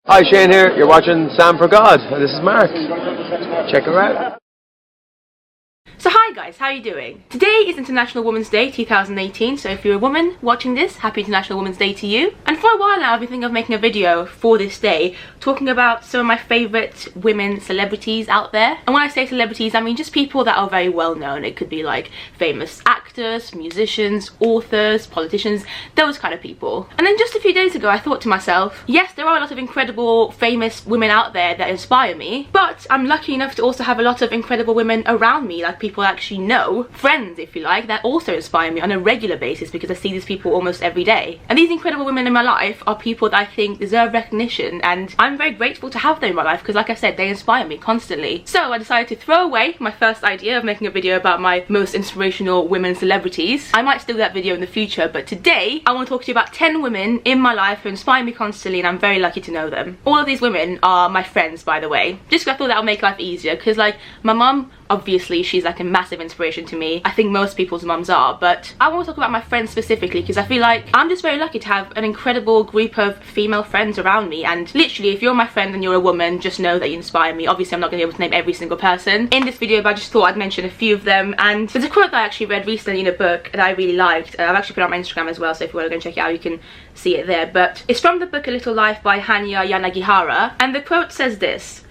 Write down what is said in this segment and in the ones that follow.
Hi, Shane here. You're watching Sam for God, and this is Mark. Check her out. So hi guys, how are you doing? Today is International Women's Day 2018, so if you're a woman watching this, happy International Women's Day to you. And for a while now I've been thinking of making a video for this day talking about some of my favourite women celebrities out there. And when I say celebrities, I mean just people that are very well known. It could be like famous actors, musicians, authors, politicians, those kind of people. And then just a few days ago I thought to myself, yes, there are a lot of incredible famous women out there that inspire me, but I'm lucky enough to also have a lot of incredible women around me, like people I actually know, friends if you like, that also inspire me on a regular basis because I see these people almost every day. And these incredible women in my life are people that I think deserve recognition, and I'm very grateful to have them in my life because, like I said, they inspire me constantly. So I decided to throw away my first idea of making a video about my most inspirational women celebrities. I might still do that video in the future, but today I want to talk to you about 10 women in my life who inspire me constantly, and I'm very lucky to know them. All of these women are my friends, by the way, just because I thought that would make life easier, because like my mum, obviously she's like a massive inspiration to me. I think most people's mums are, but I want to talk about my friends specifically because I feel like I'm just very lucky to have an incredible group of female friends around me. And literally, if you're my friend and you're a woman, just know that you inspire me. Obviously I'm not going to be able to name every single person in this video, but I just thought I'd mention a few of them. And there's a quote that I actually read recently in a book that I really liked. I've actually put it on my Instagram as well, so if you want to go and check it out you can see it there. But it's from the book A Little Life by Hanya Yanagihara, and the quote says this: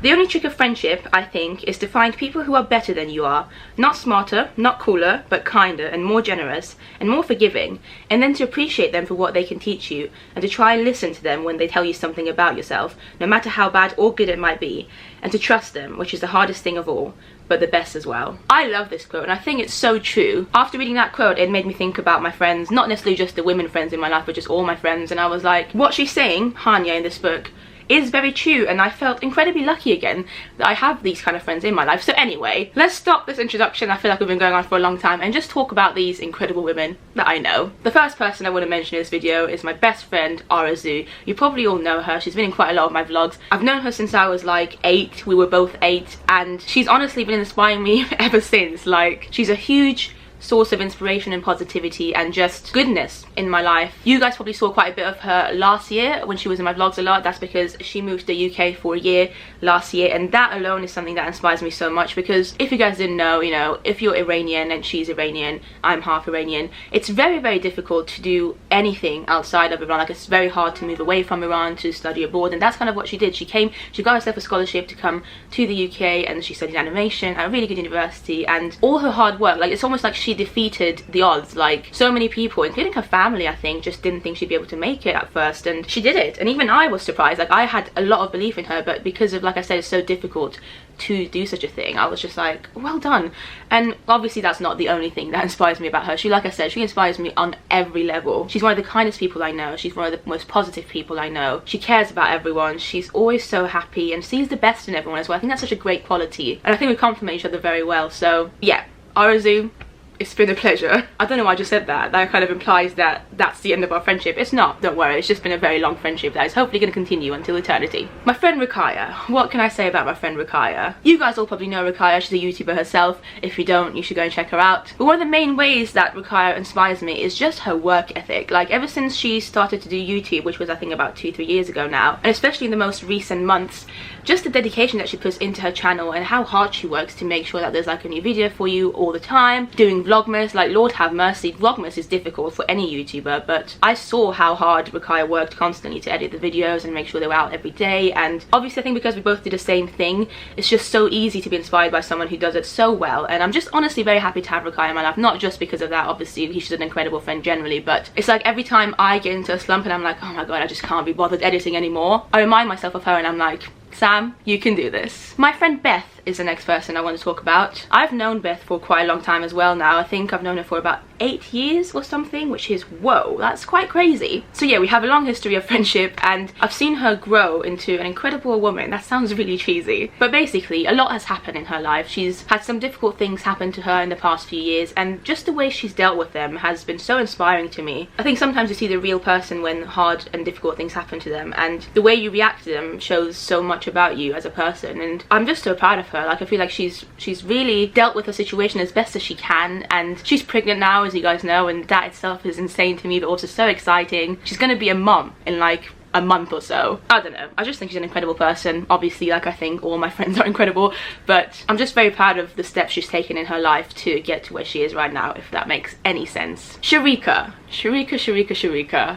"The only trick of friendship, I think, is to find people who are better than you are. Not smarter, not cooler, but kinder and more generous and more forgiving. And then to appreciate them for what they can teach you, and to try and listen to them when they tell you something about yourself, no matter how bad or good it might be. And to trust them, which is the hardest thing of all, but the best as well." I love this quote and I think it's so true. After reading that quote, it made me think about my friends, not necessarily just the women friends in my life, but just all my friends. And I was like, what she's saying, Hanya, in this book, is very true, and I felt incredibly lucky again that I have these kind of friends in my life. So anyway, let's stop this introduction. I feel like we've been going on for a long time, and just talk about these incredible women that I know. The first person I want to mention in this video is my best friend, Arazu. You probably all know her. She's been in quite a lot of my vlogs. I've known her since I was like 8. We were both 8, and she's honestly been inspiring me ever since. Like, she's a huge source of inspiration and positivity and just goodness in my life. You guys probably saw quite a bit of her last year when she was in my vlogs a lot. That's because she moved to the UK for a year last year, and that alone is something that inspires me so much. Because if you guys didn't know, you know, if you're Iranian and she's Iranian, I'm half Iranian, it's very, very difficult to do anything outside of Iran. Like, it's very hard to move away from Iran to study abroad, and that's kind of what she did. She got herself a scholarship to come to the UK, and she studied animation at a really good university, and all her hard work, like, it's almost like she defeated the odds. Like, so many people, including her family, I think, just didn't think she'd be able to make it at first, and she did it. And even I was surprised. Like, I had a lot of belief in her, but because of, like I said, it's so difficult to do such a thing, I was just like, well done. And obviously that's not the only thing that inspires me about her. She, like I said, she inspires me on every level. She's one of the kindest people I know. She's one of the most positive people I know. She cares about everyone. She's always so happy and sees the best in everyone as well. I think that's such a great quality, and I think we complement each other very well. So yeah, Arazu, it's been a pleasure. I don't know why I just said that. That kind of implies that that's the end of our friendship. It's not, don't worry. It's just been a very long friendship that is hopefully going to continue until eternity. My friend Rukaya. What can I say about my friend Rukaya? You guys all probably know Rukaya. She's a YouTuber herself. If you don't, you should go and check her out. But one of the main ways that Rukaya inspires me is just her work ethic. Like, ever since she started to do YouTube, which was I think about 2-3 years ago now, and especially in the most recent months, just the dedication that she puts into her channel and how hard she works to make sure that there's like a new video for you all the time, doing vlogmas. Like, Lord have mercy, vlogmas is difficult for any YouTuber, but I saw how hard Rukaya worked constantly to edit the videos and make sure they were out every day. And obviously I think because we both did the same thing, it's just so easy to be inspired by someone who does it so well. And I'm just honestly very happy to have Rukaya in my life, not just because of that, obviously she's an incredible friend generally, but it's like every time I get into a slump and I'm like, oh my god, I just can't be bothered editing anymore, I remind myself of her and I'm like, Sam, you can do this. My friend Beth is the next person I want to talk about. I've known Beth for quite a long time as well now. I think I've known her for about 8 years or something, which is, whoa, that's quite crazy. So yeah, we have a long history of friendship, and I've seen her grow into an incredible woman. That sounds really cheesy, but basically a lot has happened in her life. She's had some difficult things happen to her in the past few years, and just the way she's dealt with them has been so inspiring to me. I think sometimes you see the real person when hard and difficult things happen to them, and the way you react to them shows so much about you as a person, and I'm just so proud of her. Like, I feel like she's really dealt with the situation as best as she can, and she's pregnant now, as you guys know, and that itself is insane to me, but also so exciting. She's gonna be a mom in like a month or so. I don't know, I just think she's an incredible person. Obviously, like, I think all my friends are incredible, but I'm just very proud of the steps she's taken in her life to get to where she is right now, if that makes any sense. Sharika.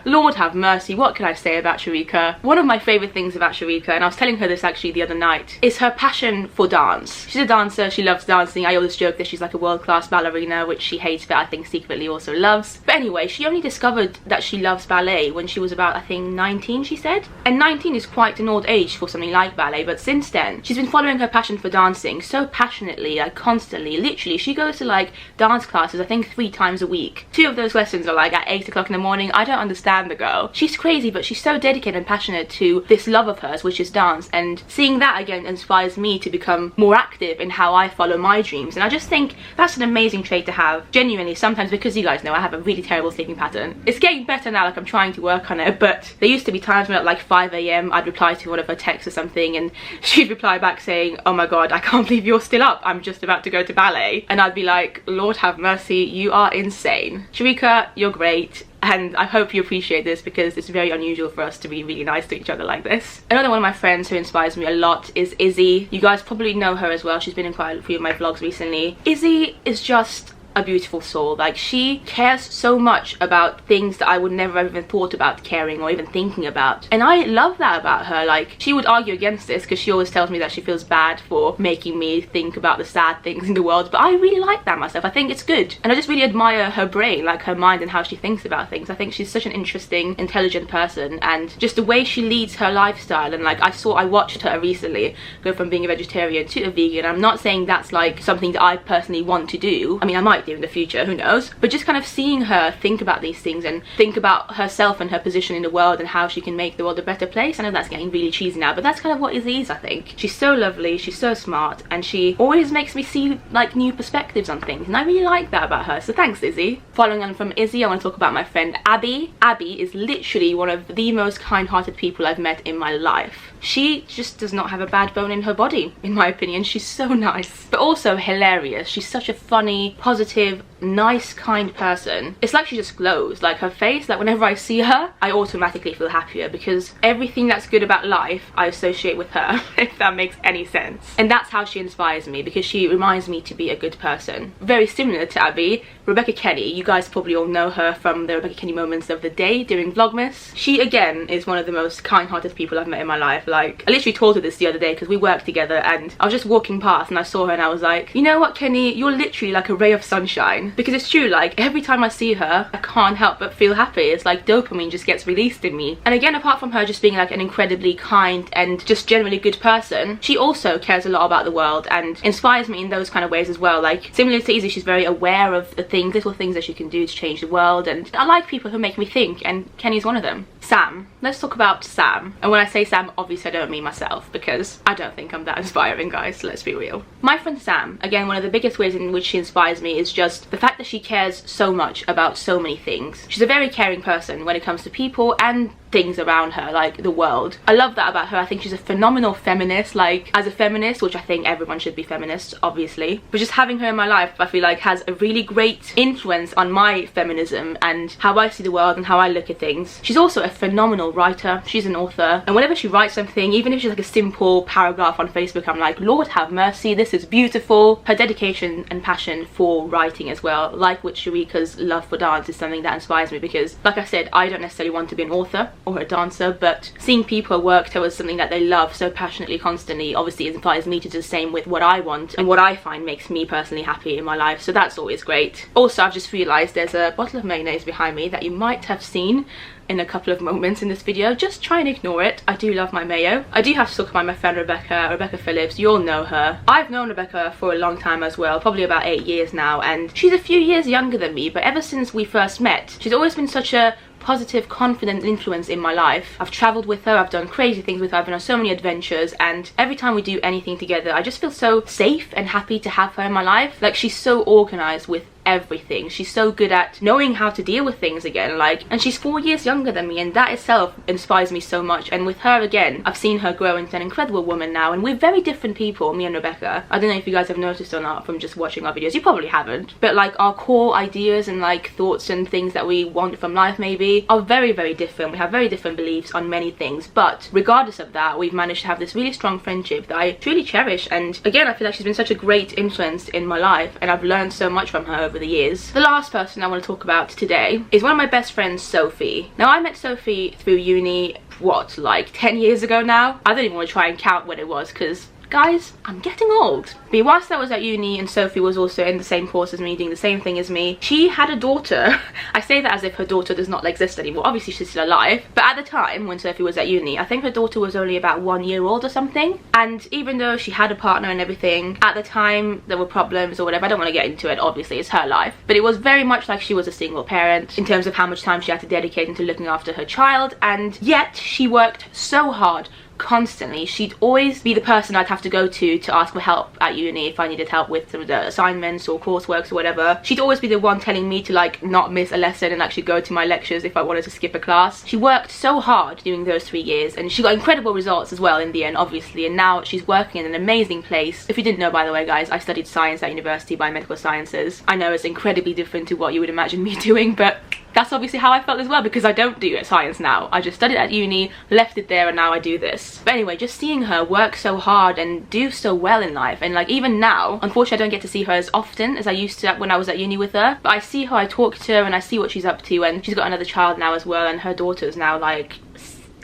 Lord have mercy, what can I say about Sharika? One of my favourite things about Sharika, and I was telling her this actually the other night, is her passion for dance. She's a dancer, she loves dancing. I always joke that she's like a world-class ballerina, which she hates but I think secretly also loves. But anyway, she only discovered that she loves ballet when she was about, I think, 19, she said. And 19 is quite an old age for something like ballet, but since then, she's been following her passion for dancing so passionately, like constantly. Literally, she goes to like dance classes, I think 3 times a week. 2 of those lessons are like at 8 o'clock in the morning. I don't understand the girl. She's crazy, but she's so dedicated and passionate to this love of hers, which is dance, and seeing that again inspires me to become more active in how I follow my dreams. And I just think that's an amazing trait to have, genuinely. Sometimes, because you guys know I have a really terrible sleeping pattern. It's getting better now, like I'm trying to work on it, but there used to be times when at like 5 AM I'd reply to one of her texts or something, and she'd reply back saying, oh my god, I can't believe you're still up, I'm just about to go to ballet. And I'd be like, Lord have mercy, you are insane. Sharika, you're great. And I hope you appreciate this, because it's very unusual for us to be really nice to each other like this. Another one of my friends who inspires me a lot is Izzy. You guys probably know her as well. She's been in quite a few of my vlogs recently. Izzy is just a beautiful soul. Like, she cares so much about things that I would never have even thought about caring or even thinking about, and I love that about her. Like, she would argue against this because she always tells me that she feels bad for making me think about the sad things in the world, but I really like that myself. I think it's good, and I just really admire her brain, like her mind and how she thinks about things. I think she's such an interesting, intelligent person, and just the way she leads her lifestyle. And like, I watched her recently go from being a vegetarian to a vegan. I'm not saying that's like something that I personally want to do. I mean, I might do in the future, who knows, but just kind of seeing her think about these things and think about herself and her position in the world and how she can make the world a better place. I know that's getting really cheesy now, but that's kind of what Izzy is, I think. She's so lovely, she's so smart, and she always makes me see like new perspectives on things, and I really like that about her, so thanks, Izzy. Following on from Izzy, I want to talk about my friend Abbi. Abbi is literally one of the most kind-hearted people I've met in my life. She just does not have a bad bone in her body, in my opinion. She's so nice, but also hilarious. She's such a funny, positive, nice, kind person. It's like she just glows. Like, her face, like whenever I see her, I automatically feel happier, because everything that's good about life I associate with her, if that makes any sense. And that's how she inspires me, because she reminds me to be a good person. Very similar to Abbi, Rebecca Kenny. You guys probably all know her from the Rebecca Kenny moments of the day during Vlogmas. She again is one of the most kind-hearted people I've met in my life. Like, I literally told her this the other day because we worked together, and I was just walking past and I saw her and I was like, you know what, Kenny, you're literally like a ray of sunshine. Because it's true, like every time I see her, I can't help but feel happy. It's like dopamine just gets released in me. And again, apart from her just being like an incredibly kind and just generally good person, she also cares a lot about the world and inspires me in those kind of ways as well. Like, similar to Izzy, she's very aware of the things, little things that she can do to change the world, and I like people who make me think, and Kenny's one of them. Sam. Let's talk about Sam. And when I say Sam, obviously I don't mean myself, because I don't think I'm that inspiring, guys, so let's be real. My friend Sam, again, one of the biggest ways in which she inspires me is just the fact that she cares so much about so many things. She's a very caring person when it comes to people and things around her, like the world. I love that about her. I think she's a phenomenal feminist. Like, as a feminist, which I think everyone should be feminists, obviously, but just having her in my life, I feel like has a really great influence on my feminism and how I see the world and how I look at things. She's also a phenomenal writer. She's an author, and whenever she writes something, even if she's like a simple paragraph on Facebook, I'm like, Lord have mercy, this is beautiful. Her dedication and passion for writing as well, like with Sharika's love for dance, is something that inspires me, because like I said, I don't necessarily want to be an author or a dancer, but seeing people work towards something that they love so passionately constantly obviously inspires me to do the same with what I want and what I find makes me personally happy in my life, so that's always great. Also, I've just realised there's a bottle of mayonnaise behind me that you might have seen in a couple of moments in this video. Just try and ignore it. I do love my mayo. I do have to talk about my friend Rebecca Phillips. You all know her. I've known Rebecca for a long time as well, probably about 8 years now, and she's a few years younger than me, but ever since we first met, she's always been such a positive, confident influence in my life. I've travelled with her, I've done crazy things with her, I've been on so many adventures, and every time we do anything together, I just feel so safe and happy to have her in my life. Like, she's so organised with everything. She's so good at knowing how to deal with things again, like, and she's 4 years younger than me, and that itself inspires me so much. And with her, again, I've seen her grow into an incredible woman now, and we're very different people, me and Rebecca. I don't know if you guys have noticed or not from just watching our videos. You probably haven't, but like our core ideas and like thoughts and things that we want from life maybe are very, very different. We have very different beliefs on many things, but regardless of that, we've managed to have this really strong friendship that I truly cherish. And again, I feel like she's been such a great influence in my life, and I've learned so much from her over the years. The last person I want to talk about today is one of my best friends, Sophie. Now, I met Sophie through uni, what, like 10 years ago now? I don't even want to try and count when it was, because guys, I'm getting old. But whilst I was at uni and Sophie was also in the same course as me, doing the same thing as me, she had a daughter. I say that as if her daughter does not exist anymore. Obviously she's still alive, but at the time when Sophie was at uni, I think her daughter was only about 1 year old or something. And even though she had a partner and everything, at the time there were problems or whatever. I don't want to get into it, obviously it's her life, but it was very much like she was a single parent in terms of how much time she had to dedicate into looking after her child. And yet she worked so hard constantly. She'd always be the person I'd have to go to ask for help at uni if I needed help with some of the assignments or coursework or whatever. She'd always be the one telling me to like not miss a lesson and actually go to my lectures if I wanted to skip a class. She worked so hard during those 3 years, and she got incredible results as well in the end, obviously, and now she's working in an amazing place. If you didn't know, by the way, guys, I studied science at university, biomedical sciences. I know it's incredibly different to what you would imagine me doing, but that's obviously how I felt as well, because I don't do science now. I just studied at uni, left it there, and now I do this. But anyway, just seeing her work so hard and do so well in life, and like even now, unfortunately I don't get to see her as often as I used to when I was at uni with her, but I see her, I talk to her, and I see what she's up to, and she's got another child now as well, and her daughter's now like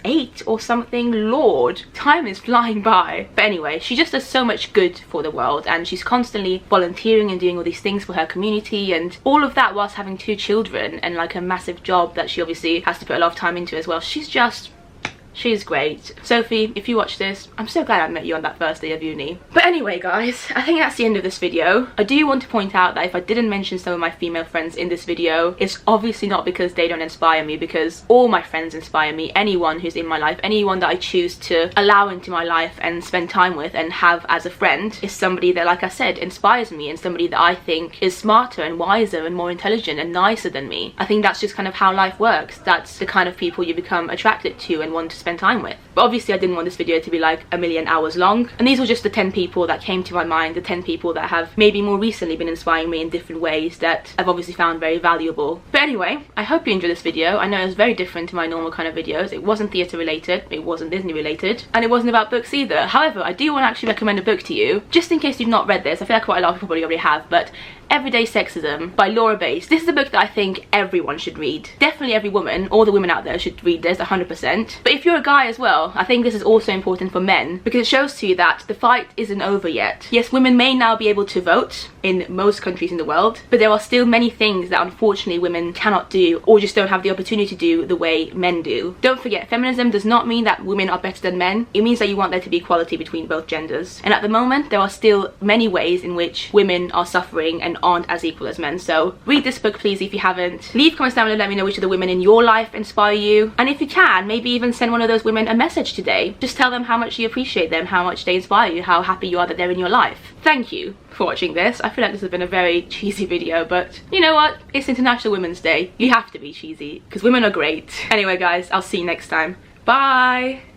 8 or something. Lord, time is flying by. But anyway, she just does so much good for the world, and she's constantly volunteering and doing all these things for her community, and all of that whilst having 2 children and like a massive job that she obviously has to put a lot of time into as well. She's great. Sophie, if you watch this, I'm so glad I met you on that first day of uni. But anyway, guys, I think that's the end of this video. I do want to point out that if I didn't mention some of my female friends in this video, it's obviously not because they don't inspire me, because all my friends inspire me. Anyone who's in my life, anyone that I choose to allow into my life and spend time with and have as a friend, is somebody that, like I said, inspires me, and somebody that I think is smarter and wiser and more intelligent and nicer than me. I think that's just kind of how life works. That's the kind of people you become attracted to and want to spend time with. But obviously I didn't want this video to be like a million hours long, and these were just the 10 people that came to my mind, the 10 people that have maybe more recently been inspiring me in different ways that I've obviously found very valuable. But anyway, I hope you enjoyed this video. I know it was very different to my normal kind of videos. It wasn't theatre related, it wasn't Disney related, and it wasn't about books either. However, I do want to actually recommend a book to you, just in case you've not read this. I feel like quite a lot of people probably already have, but Everyday Sexism by Laura Bass. This is a book that I think everyone should read. Definitely every woman, all the women out there should read this, 100%. But if you're a guy as well, I think this is also important for men, because it shows to you that the fight isn't over yet. Yes, women may now be able to vote in most countries in the world, but there are still many things that unfortunately women cannot do, or just don't have the opportunity to do the way men do. Don't forget, feminism does not mean that women are better than men. It means that you want there to be equality between both genders. And at the moment, there are still many ways in which women are suffering and aren't as equal as men. So read this book, please, if you haven't. Leave comments down below, let me know which of the women in your life inspire you, and if you can, maybe even send one of those women a message today. Just tell them how much you appreciate them, how much they inspire you, how happy you are that they're in your life. Thank you for watching this. I feel like this has been a very cheesy video, but you know what? It's International Women's Day. You have to be cheesy, because women are great. Anyway, guys, I'll see you next time. Bye!